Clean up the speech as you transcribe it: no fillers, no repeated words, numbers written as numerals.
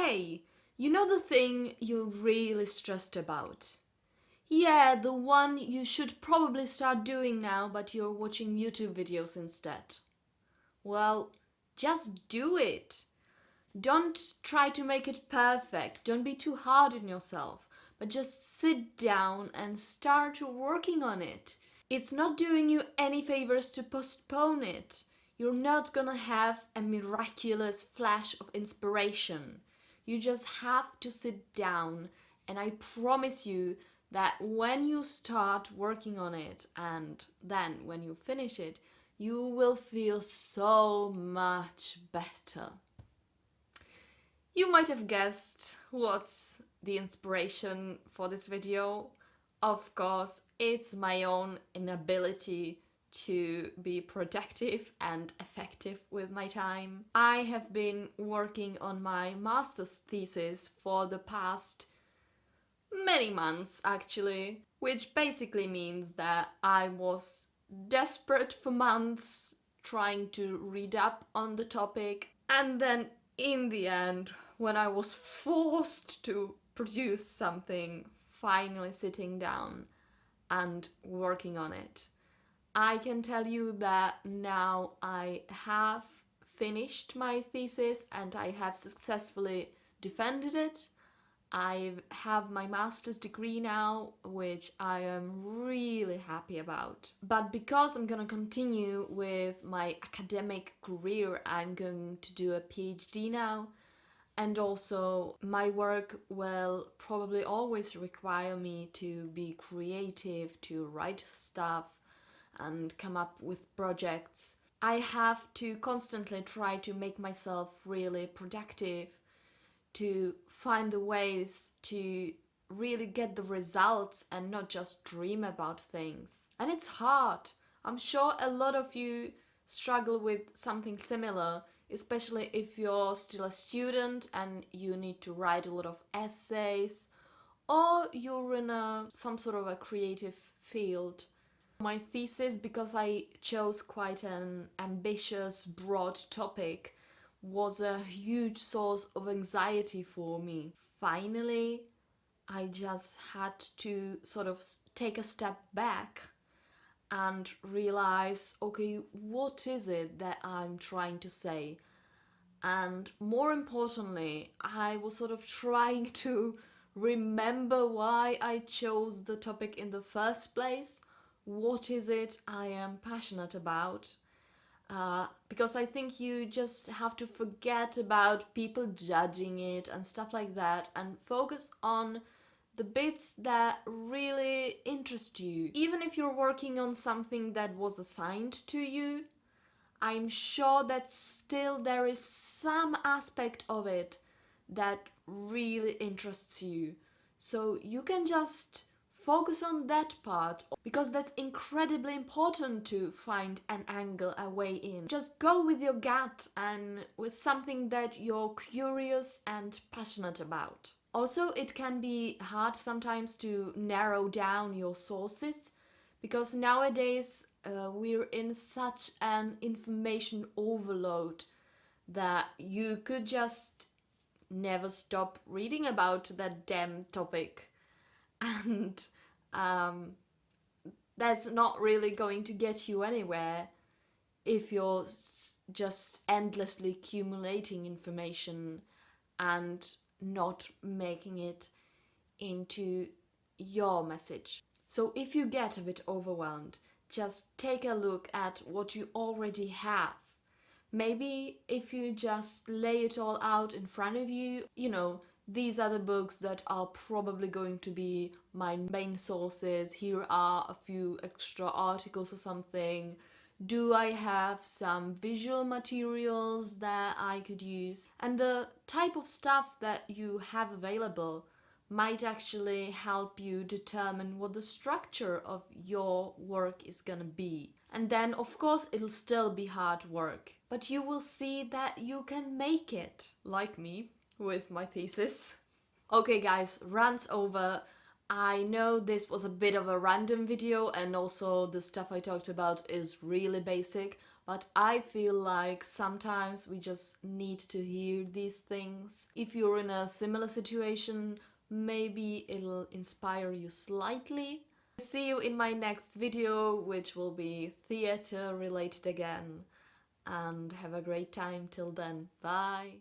Hey, you know the thing you're really stressed about? Yeah, the one you should probably start doing now, but you're watching YouTube videos instead. Well, just do it. Don't try to make it perfect. Don't be too hard on yourself, but just sit down and start working on it. It's not doing you any favors to postpone it. You're not gonna have a miraculous flash of inspiration. You just have to sit down, and I promise you that when you start working on it and then when you finish it, you will feel so much better. You might have guessed what's the inspiration for this video. Of course, it's my own inability to be productive and effective with my time. I have been working on my master's thesis for the past many months actually, which basically means that I was desperate for months trying to read up on the topic, and then in the end, when I was forced to produce something, finally sitting down and working on it, I can tell you that now I have finished my thesis and I have successfully defended it. I have my master's degree now, which I am really happy about. But because I'm gonna continue with my academic career, I'm going to do a PhD now. And also, my work will probably always require me to be creative, to write stuff and come up with projects. I have to constantly try to make myself really productive, to find the ways to really get the results and not just dream about things. And it's hard. I'm sure a lot of you struggle with something similar, especially if you're still a student and you need to write a lot of essays, or you're in some sort of a creative field. My thesis, because I chose quite an ambitious, broad topic, was a huge source of anxiety for me. Finally, I just had to sort of take a step back and realize, okay, what is it that I'm trying to say? And more importantly, I was sort of trying to remember why I chose the topic in the first place. What is it I am passionate about? Because I think you just have to forget about people judging it and stuff like that and focus on the bits that really interest you. Even if you're working on something that was assigned to you, I'm sure that still there is some aspect of it that really interests you. So you can just focus on that part, because that's incredibly important to find an angle, a way in. Just go with your gut and with something that you're curious and passionate about. Also, it can be hard sometimes to narrow down your sources, because nowadays we're in such an information overload that you could just never stop reading about that damn topic. And that's not really going to get you anywhere if you're just endlessly accumulating information and not making it into your message. So if you get a bit overwhelmed, just take a look at what you already have. Maybe if you just lay it all out in front of you, these are the books that are probably going to be my main sources. Here are a few extra articles or something. Do I have some visual materials that I could use? And the type of stuff that you have available might actually help you determine what the structure of your work is gonna be. And then, of course, it'll still be hard work, but you will see that you can make it, like me with my thesis. Okay guys, rant's over. I know this was a bit of a random video and also the stuff I talked about is really basic, but I feel like sometimes we just need to hear these things. If you're in a similar situation, maybe it'll inspire you slightly. See you in my next video, which will be theater related again. And have a great time till then. Bye!